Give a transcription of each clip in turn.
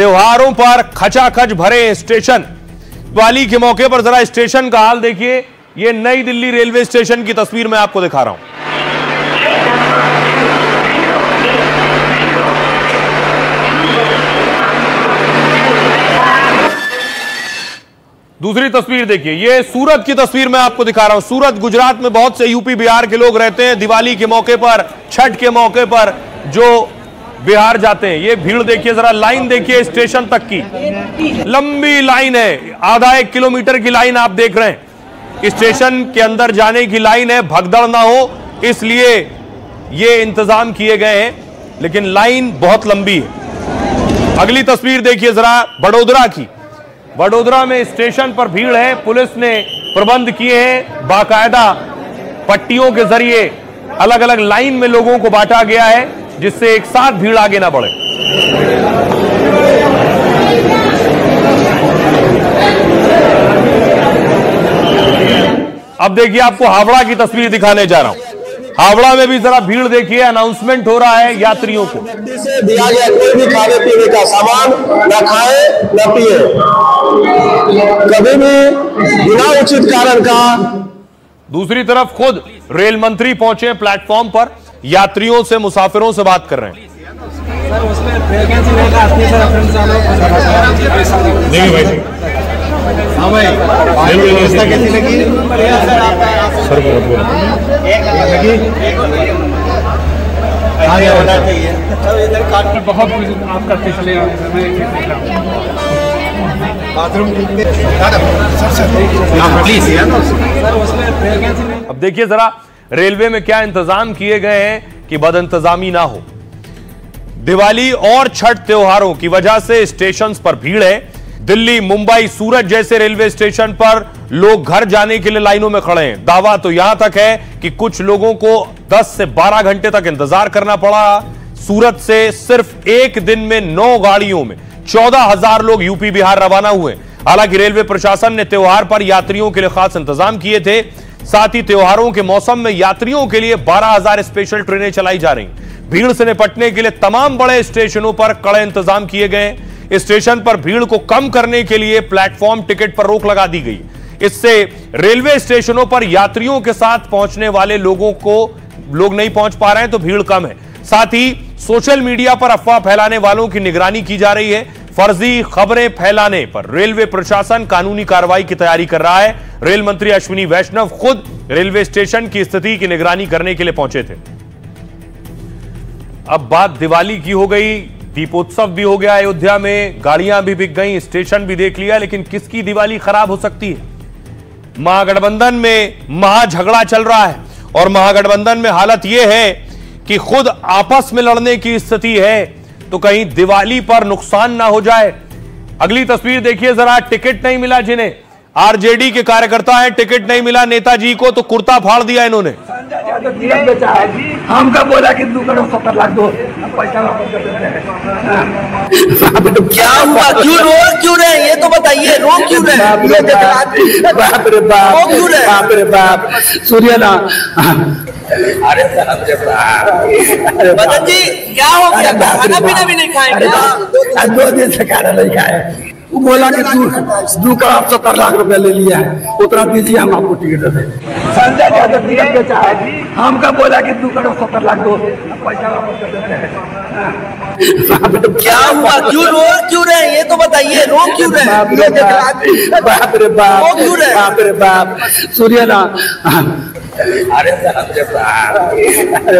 त्योहारों पर खचाखच भरे स्टेशन। दिवाली के मौके पर जरा स्टेशन का हाल देखिए। ये नई दिल्ली रेलवे स्टेशन की तस्वीर मैं आपको दिखा रहा हूं। दूसरी तस्वीर देखिए, ये सूरत की तस्वीर मैं आपको दिखा रहा हूं। सूरत गुजरात में बहुत से यूपी बिहार के लोग रहते हैं। दिवाली के मौके पर, छठ के मौके पर जो बिहार जाते हैं, ये भीड़ देखिए, जरा लाइन देखिए स्टेशन तक की। लंबी लाइन है, आधा 1 किलोमीटर की लाइन आप देख रहे हैं। स्टेशन के अंदर जाने की लाइन है, भगदड़ ना हो इसलिए ये इंतजाम किए गए हैं, लेकिन लाइन बहुत लंबी है। अगली तस्वीर देखिए जरा बड़ोदरा की। बड़ोदरा में स्टेशन पर भीड़ है। पुलिस ने प्रबंध किए हैं, बाकायदा पट्टियों के जरिए अलग अलग लाइन में लोगों को बांटा गया है, जिससे एक साथ भीड़ आगे ना बढ़े। अब देखिए, आपको हावड़ा की तस्वीर दिखाने जा रहा हूं। हावड़ा में भी जरा भीड़ देखिए, अनाउंसमेंट हो रहा है यात्रियों को। से दिया गया कोई भी खाने पीने का सामान न खाए न पिए, कभी भी बिना उचित कारण का। दूसरी तरफ खुद रेल मंत्री पहुंचे प्लेटफॉर्म पर, यात्रियों से, मुसाफिरों से बात कर रहे हैं। सर, उसमें वैकेंसी रहेगा अपनी सर नहीं भाई। हाँ भाई, व्यवस्था कैसी लगी सर? बहुत कुछ आप करते चले। अब देखिए जरा रेलवे में क्या इंतजाम किए गए हैं कि बदइंतजामी ना हो। दिवाली और छठ त्योहारों की वजह से स्टेशन पर भीड़ है। दिल्ली, मुंबई, सूरत जैसे रेलवे स्टेशन पर लोग घर जाने के लिए लाइनों में खड़े हैं। दावा तो यहां तक है कि कुछ लोगों को 10 से 12 घंटे तक इंतजार करना पड़ा। सूरत से सिर्फ एक दिन में 9 गाड़ियों में 14,000 लोग यूपी बिहार रवाना हुए। हालांकि रेलवे प्रशासन ने त्योहार पर यात्रियों के लिए खास इंतजाम किए थे। साथ ही त्योहारों के मौसम में यात्रियों के लिए 12,000 स्पेशल ट्रेनें चलाई जा रही। भीड़ से निपटने के लिए तमाम बड़े स्टेशनों पर कड़े इंतजाम किए गए। स्टेशन पर भीड़ को कम करने के लिए प्लेटफॉर्म टिकट पर रोक लगा दी गई। इससे रेलवे स्टेशनों पर यात्रियों के साथ पहुंचने वाले लोगों को लोग नहीं पहुंच पा रहे हैं, तो भीड़ कम है। साथ ही सोशल मीडिया पर अफवाह फैलाने वालों की निगरानी की जा रही है। फर्जी खबरें फैलाने पर रेलवे प्रशासन कानूनी कार्रवाई की तैयारी कर रहा है। रेल मंत्री अश्विनी वैष्णव खुद रेलवे स्टेशन की स्थिति की निगरानी करने के लिए पहुंचे थे। अब बात दिवाली की हो गई, दीपोत्सव भी हो गया अयोध्या में, गाड़ियां भी बिक गई, स्टेशन भी देख लिया, लेकिन किसकी दिवाली खराब हो सकती है? महागठबंधन में महाझगड़ा चल रहा है और महागठबंधन में हालत यह है कि खुद आपस में लड़ने की स्थिति है, तो कहीं दिवाली पर नुकसान ना हो जाए। अगली तस्वीर देखिए जरा। टिकट नहीं मिला जिन्हें, आरजेडी के कार्यकर्ता हैं, टिकट नहीं मिला नेताजी को तो कुर्ता फाड़ दिया इन्होंने। हमका बोला कि 2 करोड़ 70 लाख दो, पैसा वापस कर देते हैं। क्या हुआ? क्यों रो क्यों रहे? ये तो बताइए, रो क्यों रहे? बाप रे बाप, रो क्यों रहे? बाप रे बाप, सूर्य ना। अरे बाप रे बाप, मदन जी क्या हो गया? खाना पीना भी नहीं खाएंगे? 2 दिन से खाना नहीं खाए। वो बोला कि 2 करोड़ 70 लाख रुपया ले लिया है, उतना दीजिए, हम आपको टिकट दे दें। संजय यादव टिकट बेचा है, हमका बोला कि 2 करोड़ 70 लाख दो, पैसा वापस कर देते हैं। क्या हुआ? क्यों रो क्यों रहे? ये तो बताइए, रो क्यों रहे? बाप रे बाप, रो क्यों रहे? बाप रे बाप, सूर्य ना। अरे बाप रे बाप,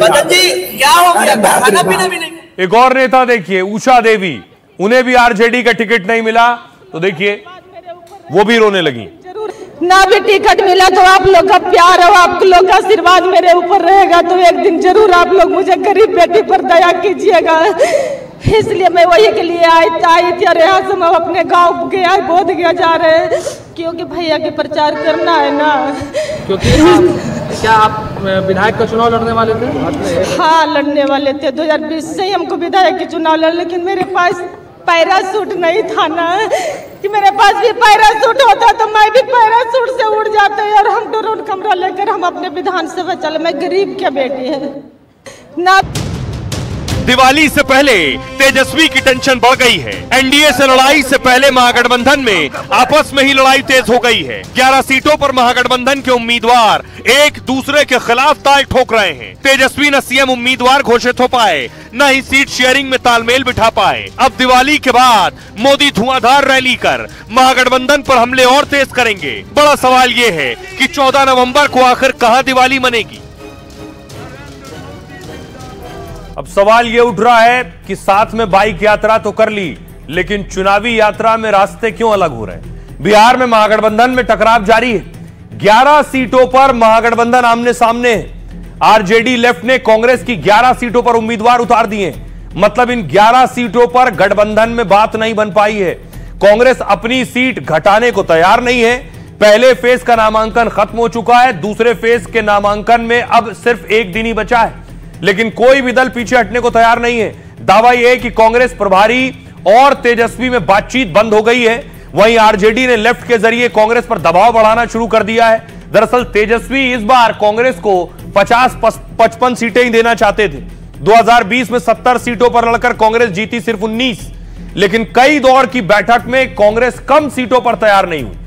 मदन जी क्या हो गया? खाना पीना भी नहीं। एक और नेता देखिए, उषा देवी, उन्हें भी आरजेडी का टिकट नहीं मिला, तो देखिए वो भी रोने लगी। ना भी टिकट मिला तो आप लोग का प्यार और आप लोग का आशीर्वाद मेरे ऊपर रहेगा, तो एक दिन जरूर आप लोग मुझे गरीब बेटी पर दया कीजिएगा। इसलिए मैं वही के लिए आई थी। और यहाँ से मैं अपने गांव गया, बोध गया जा रहे हैं, क्योंकि भैया के प्रचार करना है ना। क्योंकि क्या आप विधायक का चुनाव लड़ने वाले थे? हाँ, लड़ने वाले थे। 2020 से ही हमको विधायक के चुनाव लड़, लेकिन मेरे पास पैरासूट नहीं था ना, कि मेरे पास भी पैरासूट होता तो मैं भी पैरासूट से उड़ जाते और हम ड्रोन कैमरा लेकर हम अपने विधानसभा चले। मैं गरीब क्या बेटी है ना। दिवाली से पहले तेजस्वी की टेंशन बढ़ गई है। एनडीए से लड़ाई से पहले महागठबंधन में आपस में ही लड़ाई तेज हो गई है। 11 सीटों पर महागठबंधन के उम्मीदवार एक दूसरे के खिलाफ ताल ठोक रहे हैं। तेजस्वी न सीएम उम्मीदवार घोषित हो पाए, न ही सीट शेयरिंग में तालमेल बिठा पाए। अब दिवाली के बाद मोदी धुआंधार रैली कर महागठबंधन पर हमले और तेज करेंगे। बड़ा सवाल ये है कि 14 नवंबर को आखिर कहां दिवाली मनेगी। अब सवाल ये उठ रहा है कि साथ में बाइक यात्रा तो कर ली, लेकिन चुनावी यात्रा में रास्ते क्यों अलग हो रहे हैं। बिहार में महागठबंधन में टकराव जारी है। 11 सीटों पर महागठबंधन आमने सामने है। आरजेडी लेफ्ट ने कांग्रेस की 11 सीटों पर उम्मीदवार उतार दिए। मतलब इन 11 सीटों पर गठबंधन में बात नहीं बन पाई है। कांग्रेस अपनी सीट घटाने को तैयार नहीं है। पहले फेज का नामांकन खत्म हो चुका है। दूसरे फेज के नामांकन में अब सिर्फ एक दिन ही बचा है, लेकिन कोई भी दल पीछे हटने को तैयार नहीं है। दावा यह है कि कांग्रेस प्रभारी और तेजस्वी में बातचीत बंद हो गई है। वहीं आरजेडी ने लेफ्ट के जरिए कांग्रेस पर दबाव बढ़ाना शुरू कर दिया है। दरअसल तेजस्वी इस बार कांग्रेस को 50-55 सीटें ही देना चाहते थे। 2020 में 70 सीटों पर लड़कर कांग्रेस जीती सिर्फ 19, लेकिन कई दौर की बैठक में कांग्रेस कम सीटों पर तैयार नहीं हुई।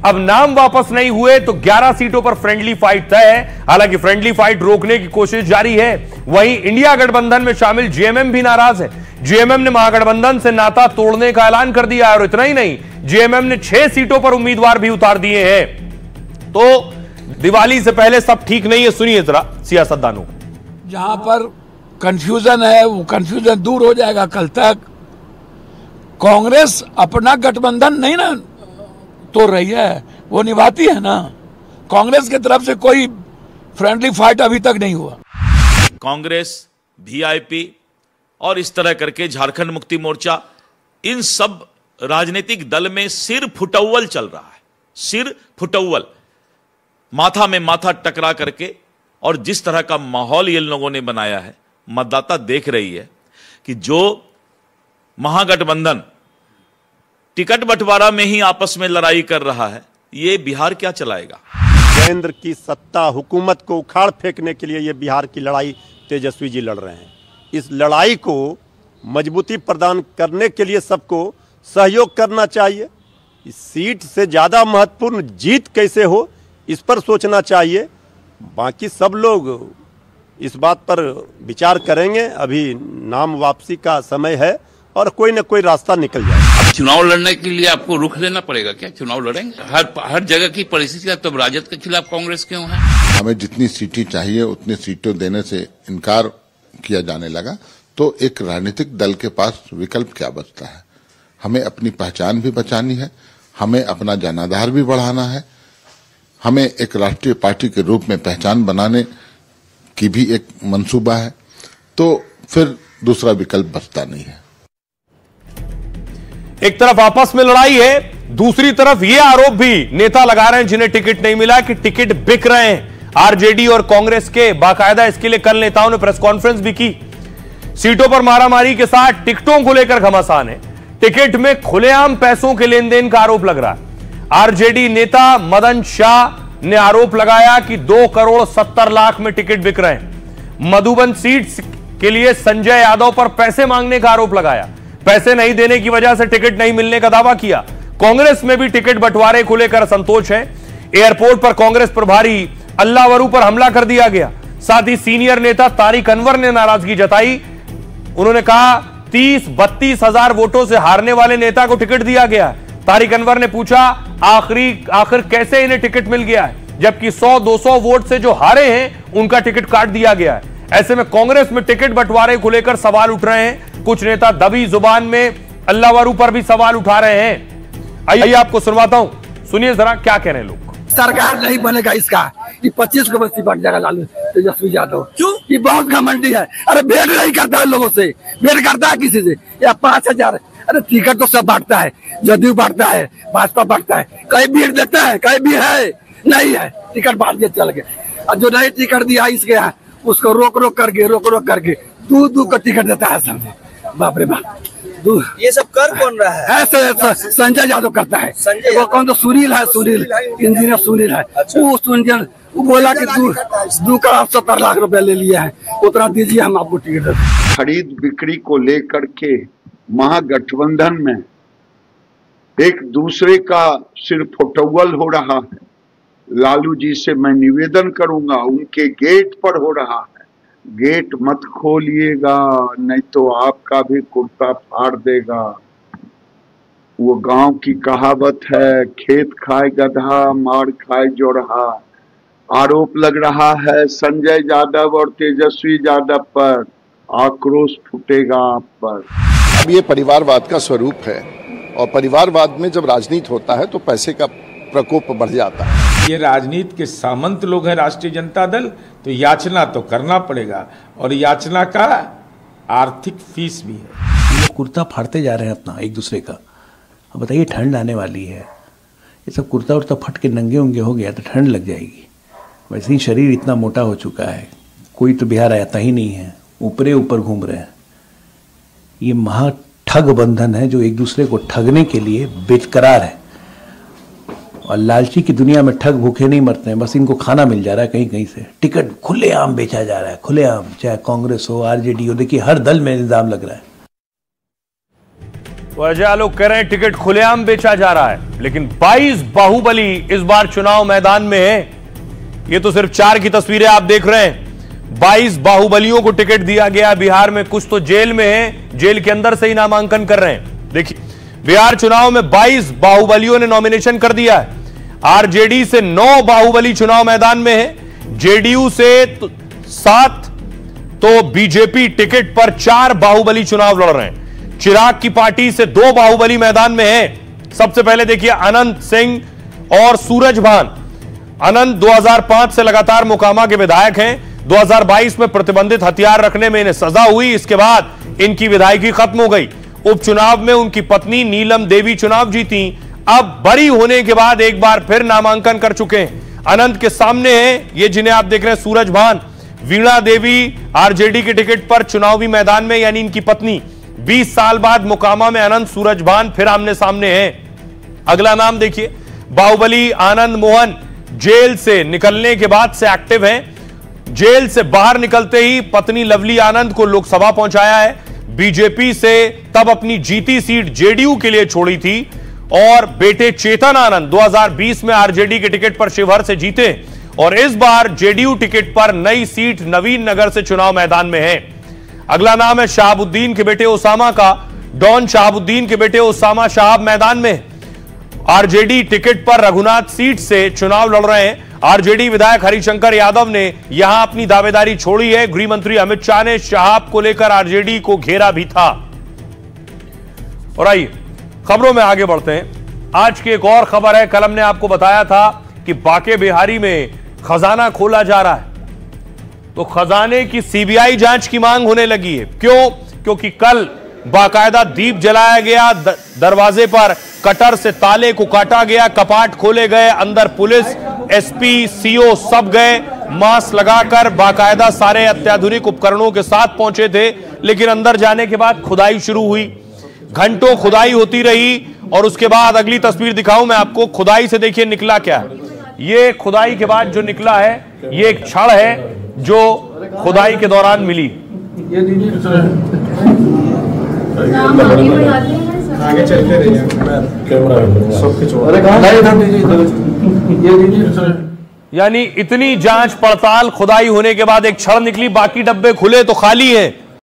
अब नाम वापस नहीं हुए तो 11 सीटों पर फ्रेंडली फाइट तय है। हालांकि फ्रेंडली फाइट रोकने की कोशिश जारी है। वहीं इंडिया गठबंधन में शामिल जेएमएम भी नाराज है। जेएमएम ने महागठबंधन से नाता तोड़ने का ऐलान कर दिया है। और इतना ही नहीं, जेएमएम ने 6 सीटों पर उम्मीदवार भी उतार दिए हैं। तो दिवाली से पहले सब ठीक नहीं है। सुनिए जरा सियासतदानों। जहां पर कंफ्यूजन है वो कंफ्यूजन दूर हो जाएगा कल तक। कांग्रेस अपना गठबंधन नहीं ना तोड़ रही है, वो निभाती है ना। कांग्रेस की तरफ से कोई फ्रेंडली फाइट अभी तक नहीं हुआ। कांग्रेस, वीआईपी और इस तरह करके झारखंड मुक्ति मोर्चा, इन सब राजनीतिक दल में सिर फुटौल चल रहा है। सिर फुटौल, माथा में माथा टकरा करके। और जिस तरह का माहौल ये लोगों ने बनाया है, मतदाता देख रही है कि जो महागठबंधन टिकट बंटवारा में ही आपस में लड़ाई कर रहा है, ये बिहार क्या चलाएगा। केंद्र की सत्ता हुकूमत को उखाड़ फेंकने के लिए ये बिहार की लड़ाई तेजस्वी जी लड़ रहे हैं। इस लड़ाई को मजबूती प्रदान करने के लिए सबको सहयोग करना चाहिए। इस सीट से ज़्यादा महत्वपूर्ण जीत कैसे हो, इस पर सोचना चाहिए। बाकी सब लोग इस बात पर विचार करेंगे। अभी नाम वापसी का समय है और कोई न कोई रास्ता निकल जाए। अब चुनाव लड़ने के लिए आपको रुख लेना पड़ेगा क्या? चुनाव लड़ेंगे। हर जगह की परिस्थितियां तो राजद के खिलाफ कांग्रेस क्यों है? हमें जितनी सीटें चाहिए उतनी सीटें देने से इनकार किया जाने लगा, तो एक राजनीतिक दल के पास विकल्प क्या बचता है। हमें अपनी पहचान भी बचानी है, हमें अपना जनाधार भी बढ़ाना है, हमें एक राष्ट्रीय पार्टी के रूप में पहचान बनाने की भी एक मंसूबा है। तो फिर दूसरा विकल्प बचता नहीं है। एक तरफ आपस में लड़ाई है, दूसरी तरफ यह आरोप भी नेता लगा रहे हैं जिन्हें टिकट नहीं मिला कि टिकट बिक रहे हैं। आरजेडी और कांग्रेस के बाकायदा इसके लिए कल नेताओं ने प्रेस कॉन्फ्रेंस भी की। सीटों पर मारामारी के साथ टिकटों को लेकर घमासान है। टिकट में खुलेआम पैसों के लेन देन का आरोप लग रहा है। आरजेडी नेता मदन शाह ने आरोप लगाया कि 2 करोड़ 70 लाख में टिकट बिक रहे हैं। मधुबन सीट के लिए संजय यादव पर पैसे मांगने का आरोप लगाया। पैसे नहीं देने की वजह से टिकट नहीं मिलने का दावा किया। कांग्रेस में भी टिकट बंटवारे को लेकर असंतोष है। एयरपोर्ट पर कांग्रेस प्रभारी अल्लावरू पर हमला कर दिया गया। साथ ही सीनियर नेता तारिक अनवर ने नाराजगी जताई। उन्होंने कहा 30-32 हजार वोटों से हारने वाले नेता को टिकट दिया गया। तारिक अनवर ने पूछा आखिर कैसे इन्हें टिकट मिल गया है, जबकि 100-200 वोट से जो हारे हैं उनका टिकट काट दिया गया है। ऐसे में कांग्रेस में टिकट बंटवारे को लेकर सवाल उठ रहे हैं। कुछ नेता दबी जुबान में अल्लावरू पर भी सवाल उठा रहे हैं। आइए आपको सुनवाता हूं, सुनिए जरा क्या कह रहे हैं लोग। सरकार नहीं बनेगा इसका कि 25 को बस्ती बट जाएगा लालू तेजस्वी यादव। क्यों? ये बहुत घमंडी है। अरे भेंट नहीं करता है लोगों से, भेंट करता है किसी से या 5000। अरे टिकट तो सब बांटता है, जदयू बांटता है, भाजपा बांटता है। कहीं भीड़ देता है, कहीं भी है नहीं है, टिकट बांट के चल गए। और जो नहीं टिकट दिया इसके यहाँ उसको रोक रोक करके 2 का टिकट देता है। समझे, बाप रे बाप। ये सब कर कौन रहा है? संजय यादव करता है। संजय वो कौन तो सुनील है, सुनील इंजीनियर सुनील है। वो बोला कि 2 करोड़ 70 लाख रुपए ले लिया है, उतना दीजिए हम आपको टिकट देते। खरीद बिक्री को लेकर के महागठबंधन में एक दूसरे का सिर्फ फोटोवल हो रहा है। लालू जी से मैं निवेदन करूंगा, उनके गेट पर हो रहा है, गेट मत खोलिएगा नहीं तो आपका भी कुर्ता फाड़ देगा। वो गांव की कहावत है, खेत खाए गधा मार खाए जोरहा। आरोप लग रहा है संजय यादव और तेजस्वी यादव पर, आक्रोश फूटेगा आप पर। अब ये परिवारवाद का स्वरूप है और परिवारवाद में जब राजनीति होता है तो पैसे का प्रकोप बढ़ जाता है। ये राजनीति के सामंत लोग हैं राष्ट्रीय जनता दल, तो याचना तो करना पड़ेगा और याचना का आर्थिक फीस भी है। कुर्ता फाड़ते जा रहे हैं अपना एक दूसरे का। अब बताइए ठंड आने वाली है, ये सब कुर्ता उर्ता फट के नंगे उंगे हो गया तो ठंड लग जाएगी। वैसे ही शरीर इतना मोटा हो चुका है, कोई तो बिहार आता ही नहीं है, ऊपरे ऊपर घूम रहे हैं। ये महा ठग बंधन है जो एक दूसरे को ठगने के लिए बेकरार है। और लालची की दुनिया में ठग भूखे नहीं मरते हैं, बस इनको खाना मिल जा रहा है कहीं कहीं से। टिकट खुलेआम बेचा जा रहा है, खुलेआम, चाहे कांग्रेस हो आरजेडी हो, देखिए हर दल में इल्जाम लग रहा है। अजय आलोक कह रहे हैं टिकट खुलेआम बेचा जा रहा है, लेकिन 22 बाहुबली इस बार चुनाव मैदान में है। ये तो सिर्फ 4 की तस्वीरें आप देख रहे हैं। 22 बाहुबलियों को टिकट दिया गया बिहार में। कुछ तो जेल में है, जेल के अंदर से ही नामांकन कर रहे हैं। देखिए बिहार चुनाव में 22 बाहुबलियों ने नॉमिनेशन कर दिया है। आरजेडी से 9 बाहुबली चुनाव मैदान में है, जेडीयू से 7, तो बीजेपी टिकट पर 4 बाहुबली चुनाव लड़ रहे हैं। चिराग की पार्टी से 2 बाहुबली मैदान में है। सबसे पहले देखिए अनंत सिंह और सूरजभान। अनंत 2005 से लगातार मोकामा के विधायक हैं। 2022 में प्रतिबंधित हथियार रखने में इन्हें सजा हुई, इसके बाद इनकी विधायकी खत्म हो गई। उपचुनाव में उनकी पत्नी नीलम देवी चुनाव जीती। अब बरी होने के बाद एक बार फिर नामांकन कर चुके हैं। अनंत के सामने हैं ये जिन्हें आप देख रहे हैं सूरजभान। वीणा देवी आरजेडी के टिकट पर चुनावी मैदान में, यानी इनकी पत्नी। 20 साल बाद मोकामा में अनंत सूरजभान फिर आमने सामने हैं। अगला नाम देखिए, बाहुबली आनंद मोहन जेल से निकलने के बाद से एक्टिव हैं। जेल से बाहर निकलते ही पत्नी लवली आनंद को लोकसभा पहुंचाया है। बीजेपी से तब अपनी जीती सीट जेडीयू के लिए छोड़ी थी और बेटे चेतन आनंद 2020 में आरजेडी के टिकट पर शिवहर से जीते और इस बार जेडीयू टिकट पर नई सीट नवीन नगर से चुनाव मैदान में है। अगला नाम है शहाबुद्दीन के बेटे ओसामा का। डॉन शहाबुद्दीन के बेटे ओसामा शहाब मैदान में आरजेडी टिकट पर रघुनाथ सीट से चुनाव लड़ रहे हैं। आरजेडी विधायक हरिशंकर यादव ने यहां अपनी दावेदारी छोड़ी है। गृह मंत्री अमित शाह ने शहाब को लेकर आरजेडी को घेरा भी था। और आइए खबरों में आगे बढ़ते हैं। आज की एक और खबर है, कल हमने आपको बताया था कि बांके बिहारी में खजाना खोला जा रहा है, तो खजाने की सीबीआई जांच की मांग होने लगी है। क्यों? क्योंकि कल बाकायदा दीप जलाया गया, दरवाजे पर कटर से ताले को काटा गया, कपाट खोले गए, अंदर पुलिस, एसपी, सीओ सब गए, मास्क लगाकर बाकायदा सारे अत्याधुनिक उपकरणों के साथ पहुंचे थे। लेकिन अंदर जाने के बाद खुदाई शुरू हुई, घंटों खुदाई होती रही और उसके बाद अगली तस्वीर दिखाऊं मैं आपको। खुदाई से देखिए निकला क्या है। ये खुदाई के बाद जो निकला है, ये एक छड़ है जो खुदाई के दौरान मिली। आगे चलते रहिए, यानी इतनी जांच पड़ताल खुदाई होने के बाद एक छड़ निकली, बाकी डब्बे खुले तो खाली हैं।